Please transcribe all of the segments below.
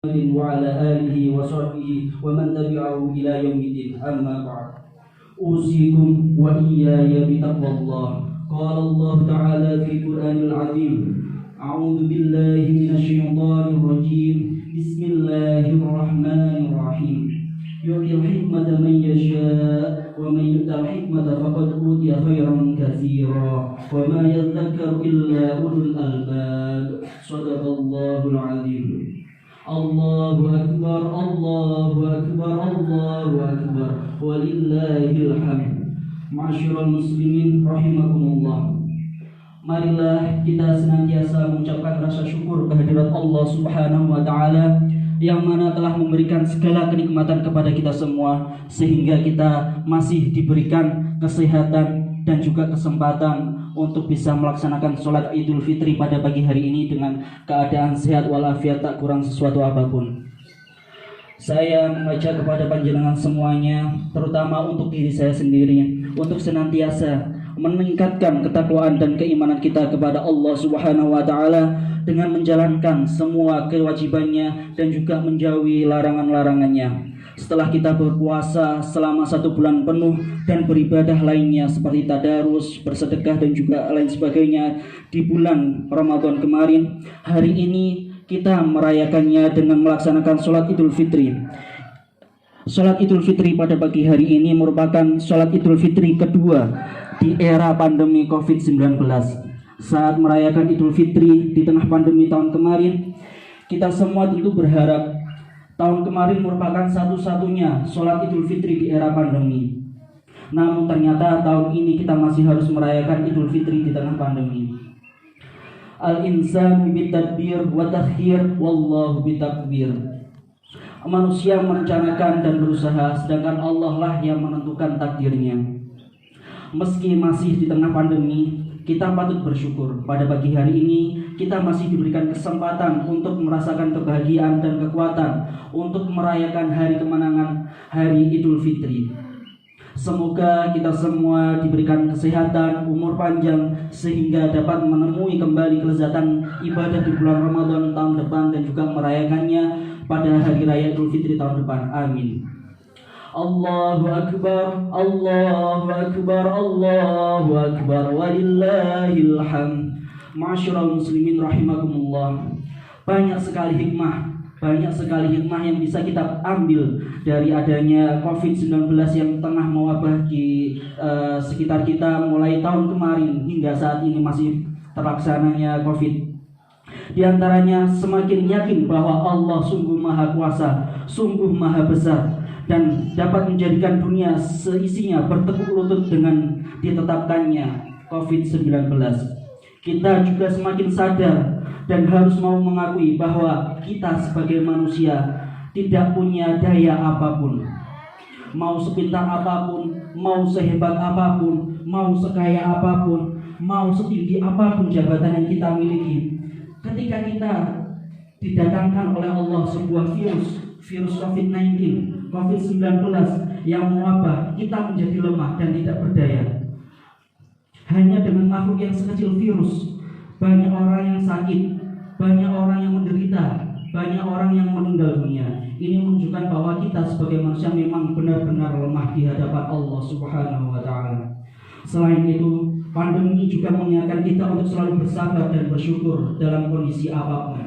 وعلى آله وصحبه ومن تبعه إلى يوم الدين. أما بعد، أوصيكم وإياي بتقوى الله. قال الله تعالى في القرآن العظيم: أعوذ بالله من الشيطان الرجيم. بسم الله الرحمن الرحيم. يؤتي الحكمة من يشاء ومن يؤت الحكمة فقد أوتي خيرا كثيرا وما يذكر إلا أولو الألباب. صدق الله العظيم. Allahu Akbar, Allahu Akbar, Allahu Akbar, walillahil hamd. Ma'asyiral muslimin rahimakumullah. Marilah kita senantiasa mengucapkan rasa syukur kehadirat Allah Subhanahu wa taala yang mana telah memberikan segala kenikmatan kepada kita semua sehingga kita masih diberikan kesehatan dan juga kesempatan untuk bisa melaksanakan sholat Idul Fitri pada pagi hari ini dengan keadaan sehat walafiat, tak kurang sesuatu apapun. Saya mengajak kepada panjenengan semuanya, terutama untuk diri saya sendiri, untuk senantiasa meningkatkan ketakwaan dan keimanan kita kepada Allah Subhanahu wa taala dengan menjalankan semua kewajibannya dan juga menjauhi larangan-larangannya. Setelah kita berpuasa selama 1 bulan penuh dan beribadah lainnya seperti tadarus, bersedekah dan juga lain sebagainya di bulan Ramadan kemarin, hari ini kita merayakannya dengan melaksanakan sholat Idul Fitri. Sholat Idul Fitri pada pagi hari ini merupakan sholat Idul Fitri kedua di era pandemi COVID-19. Saat merayakan Idul Fitri di tengah pandemi tahun kemarin, kita semua tentu berharap tahun kemarin merupakan satu-satunya sholat Idul Fitri di era pandemi. Namun ternyata tahun ini kita masih harus merayakan Idul Fitri di tengah pandemi. Al-insanu bitadbir wa takhir wallahu bitakbir. Manusia merencanakan dan berusaha, sedangkan Allah lah yang menentukan takdirnya. Meski masih di tengah pandemi, kita patut bersyukur pada pagi hari ini kita masih diberikan kesempatan untuk merasakan kebahagiaan dan kekuatan untuk merayakan hari kemenangan hari Idul Fitri. Semoga kita semua diberikan kesehatan, umur panjang sehingga dapat menemui kembali kelezatan ibadah di bulan Ramadan tahun depan dan juga merayakannya pada hari raya Idul Fitri tahun depan. Amin. Allahu Akbar, Allahu Akbar, Allahu Akbar, walillahil hamd. Ma'asyiral muslimin rahimakumullah. Banyak sekali hikmah yang bisa kita ambil dari adanya COVID-19 yang tengah mewabah di sekitar kita mulai tahun kemarin hingga saat ini masih terlaksananya COVID. Di antaranya semakin yakin bahwa Allah sungguh maha kuasa, sungguh maha besar, dan dapat menjadikan dunia seisinya bertekuk lutut dengan ditetapkannya COVID-19. Kita juga semakin sadar dan harus mau mengakui bahwa kita sebagai manusia tidak punya daya apapun. Mau sepintar apapun, mau sehebat apapun, mau sekaya apapun, mau setinggi apapun jabatan yang kita miliki, ketika kita didatangkan oleh Allah sebuah virus COVID-19 yang mewabah, kita menjadi lemah dan tidak berdaya. Hanya dengan makhluk yang sekecil virus, banyak orang yang sakit, banyak orang yang menderita, banyak orang yang meninggal dunia. Ini menunjukkan bahwa kita sebagai manusia memang benar-benar lemah di hadapan Allah Subhanahu wa taala. Selain itu, pandemi juga mengingatkan kita untuk selalu bersabar dan bersyukur dalam kondisi apapun.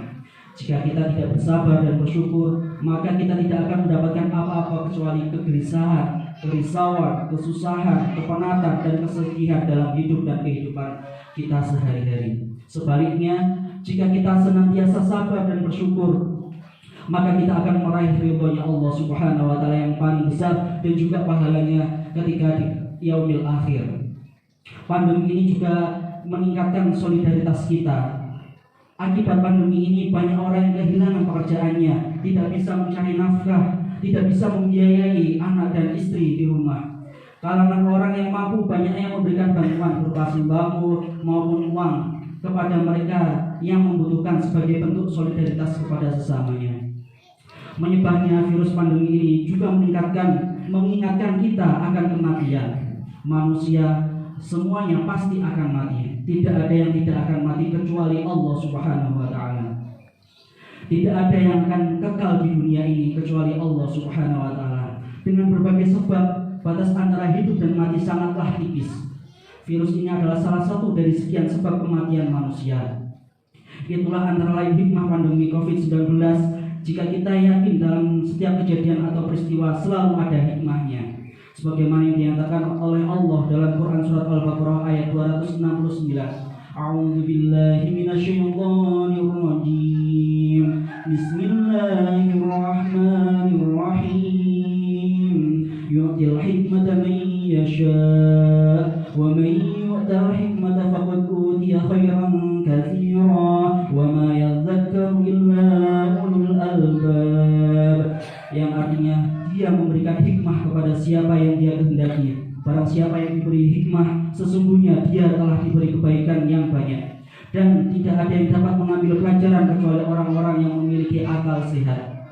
Jika kita tidak bersabar dan bersyukur, maka kita tidak akan mendapatkan apa-apa kecuali kegelisahan, kerisauan, kesusahan, kepenatan, dan kesedihan dalam hidup dan kehidupan kita sehari-hari. Sebaliknya, jika kita senantiasa sabar dan bersyukur, maka kita akan meraih ridhonya Allah Subhanahu wa taala yang paling besar dan juga pahalanya ketika di yaumil akhir. Pandemi ini juga meningkatkan solidaritas kita. Akibat pandemi ini banyak orang yang kehilangan pekerjaannya, tidak bisa mencari nafkah, tidak bisa membiayai anak dan istri di rumah. Kalangan orang yang mampu banyak yang memberikan bantuan berupa sembako maupun uang kepada mereka yang membutuhkan sebagai bentuk solidaritas kepada sesamanya. Menyebarnya virus pandemi ini juga mengingatkan kita akan kematian. Manusia semuanya pasti akan mati. Tidak ada yang tidak akan mati kecuali Allah Subhanahu wa taala. Tidak ada yang akan kekal dunia ini kecuali Allah Subhanahu wa taala. Dengan berbagai sebab, batas antara hidup dan mati sangatlah tipis. Virus ini adalah salah satu dari sekian sebab kematian manusia. Itulah antara lain hikmah pandemi COVID-19. Jika kita yakin dalam setiap kejadian atau peristiwa selalu ada hikmahnya, sebagaimana yang dinyatakan oleh Allah dalam Quran surat Al-Baqarah ayat 269. A'udzu billahi minasyaitonir rajim. Bismillahirrahmanirrahim. Yu'til hikmata man yasha' wa man yu'tal hikmata faqad utiya khairan katsira wa ma yadhakkaru illa ulul albab. Yang artinya Dia memberikan hikmah kepada siapa yang Dia kehendaki. Barang siapa yang diberi hikmah, sesungguhnya dia telah diberi kebaikan yang banyak. Dan tidak ada yang dapat mengambil pelajaran kecuali orang-orang yang memiliki akal sehat.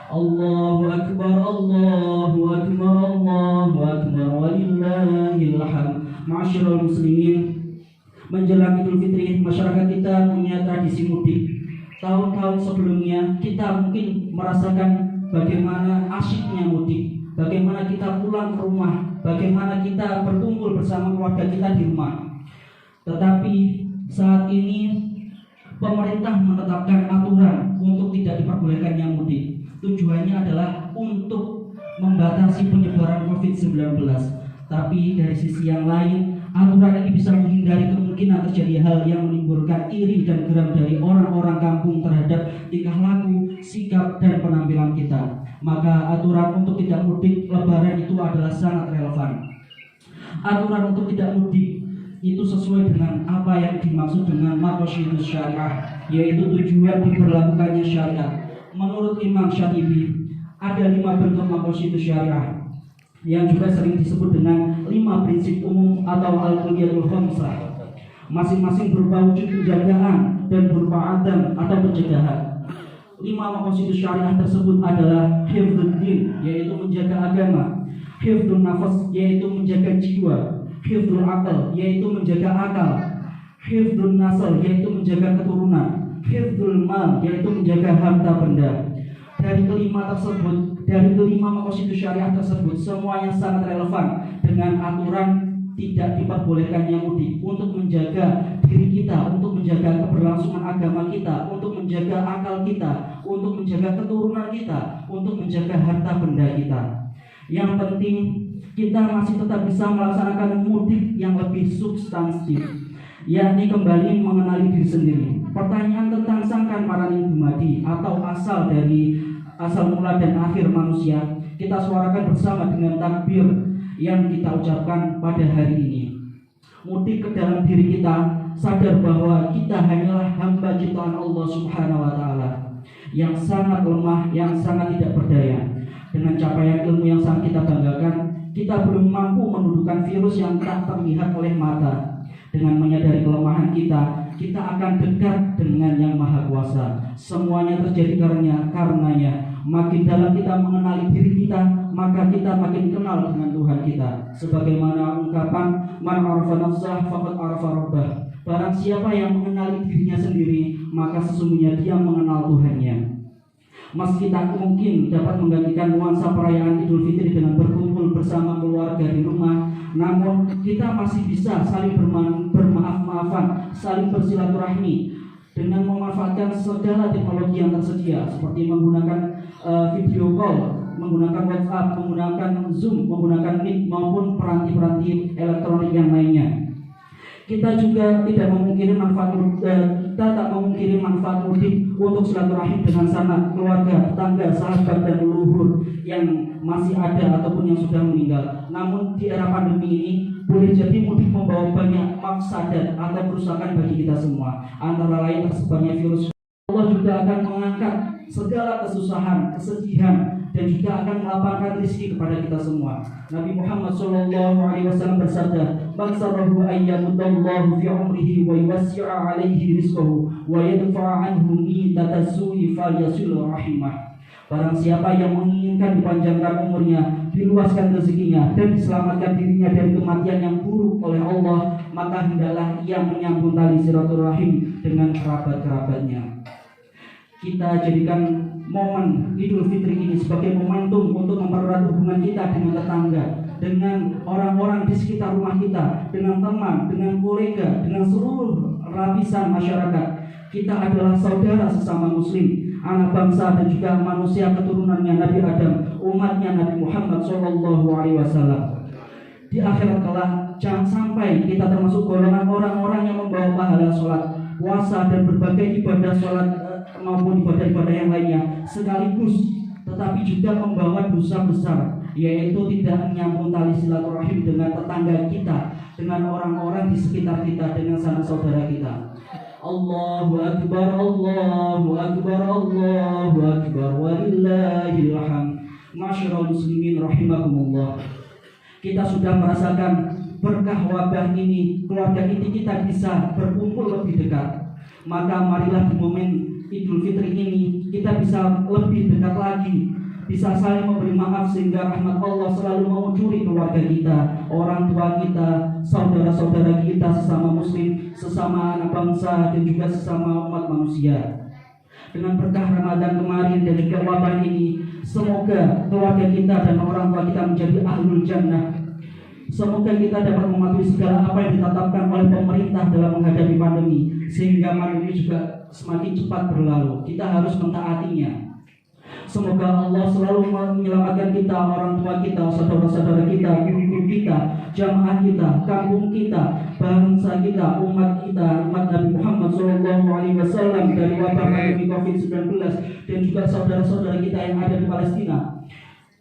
Allahu Akbar, Allahu Akbar, Allahu Akbar, walillahil hamd. Ma'asyiral muslimin, menjelang Idul Fitri, masyarakat kita punya tradisi mudik. Tahun-tahun sebelumnya kita mungkin merasakan bagaimana asyiknya mudik, bagaimana kita pulang ke rumah, bagaimana kita berkumpul bersama keluarga kita di rumah. Tetapi saat ini pemerintah menetapkan aturan untuk tidak diperbolehkannya mudik. Tujuannya adalah untuk membatasi penyebaran COVID-19. Tapi dari sisi yang lain, aturan ini bisa menghindari kemungkinan terjadi hal yang menimbulkan iri dan geram dari orang-orang kampung terhadap tingkah laku, sikap, dan penampilan kita. Maka aturan untuk tidak mudik Lebaran itu adalah sangat relevan. Aturan untuk tidak mudik itu sesuai dengan apa yang dimaksud dengan maqasidus syariah, yaitu tujuan diberlakukannya syariat. Menurut Imam Syatibi, ada 5 bentuk maqasidus syariah yang juga sering disebut dengan 5 prinsip umum atau al-kuliyatul khamsah. Masing-masing berupa wujud penjagaan dan berupa adam atau pencegahan. 5 maqasidus syariah tersebut adalah hifdzud din, yaitu menjaga agama, hifdzun nafas, yaitu menjaga jiwa, hifdzul akal, yaitu menjaga akal, hifdzun nasl, yaitu menjaga keturunan, hifdzul mal, yaitu menjaga harta benda. Dari kelima maqasidus syariah tersebut, semuanya sangat relevan dengan aturan tidak diperbolehkannya mudik untuk menjaga diri kita, untuk menjaga keberlangsungan agama kita, untuk menjaga akal kita, untuk menjaga keturunan kita, untuk menjaga harta benda kita. Yang penting kita masih tetap bisa melaksanakan mudik yang lebih substantif, yakni kembali mengenali diri sendiri. Pertanyaan tentang sangkan paraning dumadi atau asal mula dan akhir manusia kita suarakan bersama dengan takbir yang kita ucapkan pada hari ini. Mudik ke dalam diri kita, sadar bahwa kita hanyalah hamba ciptaan Allah Subhanahu wa taala yang sangat lemah, yang sangat tidak berdaya. Dengan capaian ilmu yang sangat kita banggakan, kita belum mampu menundukkan virus yang tak terlihat oleh mata. Dengan menyadari kelemahan kita, kita akan dekat dengan Yang Maha Kuasa. Semuanya terjadi karenanya. Makin dalam kita mengenali diri kita, maka kita makin kenal dengan Tuhan kita. Sebagaimana ungkapan man arafa nafsah faqad arafa rabbah. Barang siapa yang mengenali dirinya sendiri, maka sesungguhnya dia mengenal Tuhannya. Meski tak mungkin dapat menggantikan nuansa perayaan Idul Fitri dengan berkumpul bersama keluarga di rumah, namun kita masih bisa saling bermaaf-maafan, saling bersilaturahmi dengan memanfaatkan segala teknologi yang tersedia, seperti menggunakan video call, menggunakan WhatsApp, menggunakan Zoom, menggunakan Meet maupun peranti-peranti elektronik yang lainnya. Kita juga tidak memungkiri manfaat mudik untuk silaturahim dengan sanak keluarga, tetangga, sahabat, dan leluhur yang masih ada ataupun yang sudah meninggal. Namun di era pandemi ini boleh jadi mudik membawa banyak mafsadat atau kerusakan bagi kita semua. Antara lain tersebarnya virus. Allah juga akan mengangkat segala kesusahan, kesedihan, dan juga akan melapangkan rezeki kepada kita semua. Nabi Muhammad SAW bersabda, "Man sarrahu ayyamudallahu fi umrihi wa yuwassi'a 'alaihi rizqahu wa yadfa'a 'anhu mitatasu'i falyasil rahimah." Barang siapa yang menginginkan dipanjangkan umurnya, diluaskan rezekinya, dan diselamatkan dirinya dari kematian yang buruk oleh Allah, maka hendaklah ia menyambung tali silaturahim dengan kerabat-kerabatnya. kita jadikan momen Idul Fitri ini sebagai momentum untuk mempererat hubungan kita dengan tetangga, dengan orang-orang di sekitar rumah kita, dengan teman, dengan kolega, dengan seluruh lapisan masyarakat. Kita adalah saudara sesama muslim, anak bangsa dan juga manusia keturunannya Nabi Adam, umatnya Nabi Muhammad SAW. Di akhirat kelak, jangan sampai kita termasuk golongan orang-orang yang membawa pahala sholat, puasa dan berbagai ibadah sholat maupun ibadah-ibadah yang lainnya sekaligus, tetapi juga membawa dosa besar, yaitu tidak menyambung tali silaturahim dengan tetangga kita, dengan orang-orang di sekitar kita, dengan sanak saudara kita. Allahu Akbar, Allahu Akbar, Allahu Akbar, walillahil hamd. Masyarul muslimin rahimakumullah. Kita sudah merasakan berkah wabah ini, keluarga inti kita bisa berkumpul lebih dekat. Maka marilah di momen Idul Fitri ini kita bisa lebih dekat lagi, bisa saling memberi maaf sehingga rahmat Allah selalu mengunjungi keluarga kita, orang tua kita, saudara-saudara kita sesama muslim, sesama anak bangsa dan juga sesama umat manusia. Dengan berkah Ramadan kemarin dan juga wabah ini, semoga keluarga kita dan orang tua kita menjadi ahlul jannah. Semoga kita dapat mematuhi segala apa yang ditetapkan oleh pemerintah dalam menghadapi pandemi, sehingga pandemi juga semakin cepat berlalu. Kita harus mentaatinya. Semoga Allah selalu menyelamatkan kita, orang tua kita, saudara-saudara kita, guru-guru kita, jamaah kita, kampung kita, bangsa kita, umat Nabi Muhammad SAW dari wabah pandemi COVID-19 dan juga saudara-saudara kita yang ada di Palestina.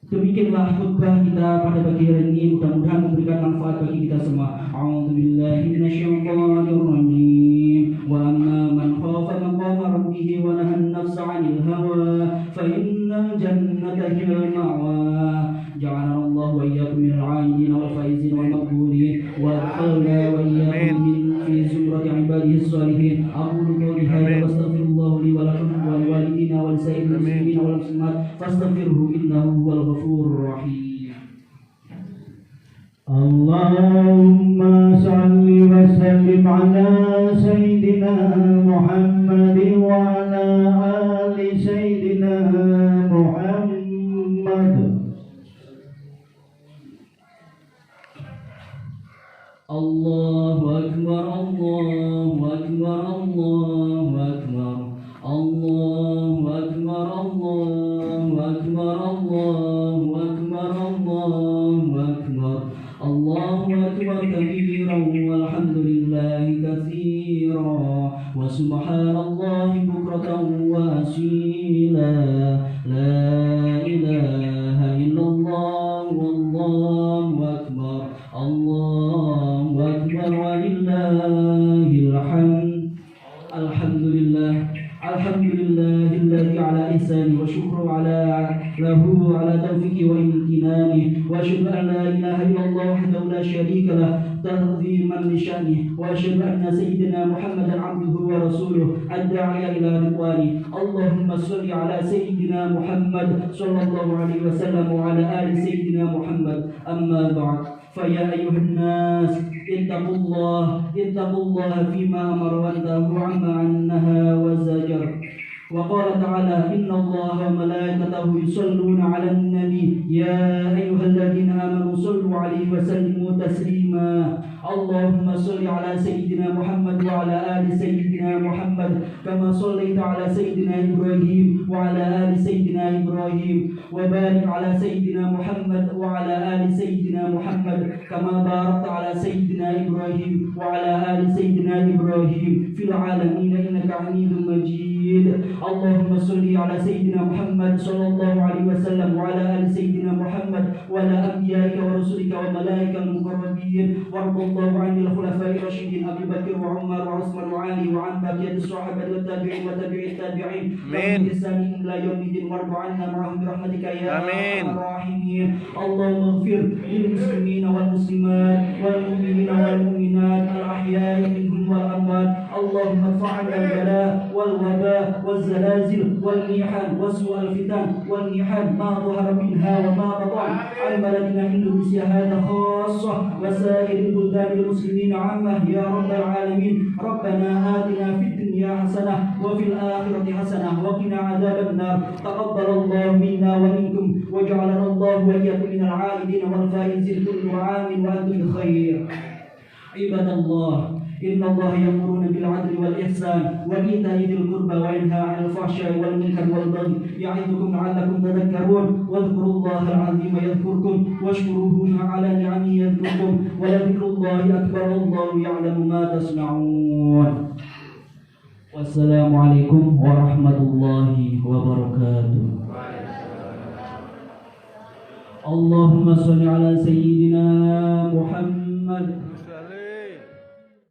Demikianlah khutbah kita pada pagi hari ini, mudah-mudahan memberikan manfaat bagi kita semua. A'udzubillahi minasyaitonirrajim. Wa amma man khafa maqama rabbih wa nahan nafsa 'anil hawa fa innal jannata hiyal ma'wa. Ja'alana Allah wa iyyakum minal 'aidin wal faizin wal maqbulin wa adkhalna wa iyyakum fi zumrati 'ibadihi as-salihin. Aqulu qawli hadza wa astaghfirullah li wa lakum wa liwalidina wa lisa'iril muslimin wal muslimat fastaghfiruhu innahu huwal ghafurur rahim. Allahumma salli wa sallim ala sayyidina Muhammad wa ala ali sayyidina Muhammad. Allahu Akbar, Allahu Akbar, Allahu Akbar, Allahu Akbar, Allahu Akbar, Allahu Akbar, Allahu Akbar, Allahu Akbar kabiran walhamdulillahi katsiran wa subhanallahi bukratan wa asila. La ilaha illallah wallahu akbar, Allahu akbar walillahil hamd. Alhamdulillah, alhamdulillahilladzi ala ihsani wa syukru ala lahu ala taufiqi wa imtinani wa asyhadu an la ilaha illallah wahdahu la syarika lah ta'ziman li sya'ni wa asyhadu anna sayyidina Muhammadan 'abduhu wa rasuluh ad-da'iya ila ridwani. Allahumma shalli ala sayyidina Muhammad sallallahu alaihi wasallam wa ala ali sayyidina Muhammad. Amma ba'd. فيا أيها الناس اتقوا الله فيما أمر وانتهوا عما نهى وزجر. وقال تعالى إن الله وملائكته يصلون على النبي يا أيها الذين آمنوا صلوا عليه وسلموا تسليما. اللهم صل على سيدنا محمد وعلى آل سيدنا محمد كما صليت على سيدنا إبراهيم وعلى آل سيدنا إبراهيم وبارك على سيدنا محمد وعلى آل سيدنا محمد كما باركت على سيدنا إبراهيم وعلى آل سيدنا إبراهيم في العالمين إنك حميد مجيد. اللهم صل على سيدنا محمد صلى الله عليه وسلم وعلى آل سيدنا محمد وعلى أنبيائك ورسلك وملائكة المقربين. وارض الله عن الخلفاء الراشدين أبي بكر وعمر وعثمان وعلي وعن بقية الصحابة والتابعين وتابعي التابعين بإحسان إلى يوم الدين. وارض عنا معهم برحمتك يا أرحم الراحمين. اللهم اغفر للمسلمين والمسلمات والمؤمنين والمؤمنات الأحياء منهم والأموات. اللهم ادفع عنا البلاء والوباء والزلازل والميحان وسوء الفتن والنحال ما ظهر منها وما بطن عن بلدنا إندونيسيا هذا خاصة وسائر البلدان المسلمين عامة يا رب العالمين. ربنا آتنا في الدنيا حسنة وفي الآخرة حسنة وقنا عذاب النار. تقبل الله منا ومنكم وجعلنا الله وإياكم من العائدين والفائزين كل عام وأنتم بخير. عباد الله إن الله يأمرون بالعدل والإحسان وإيتاء ذي القربى وينهى عن الفحشاء والمنكر والبغي يعظكم لعلكم تذكرون. واذكروا الله العظيم يذكركم واشكروه على نعمه يذكركم ولذكر الله أكبر والله يعلم ما تصنعون. والسلام عليكم ورحمة الله وبركاته. اللهم صل على سيدنا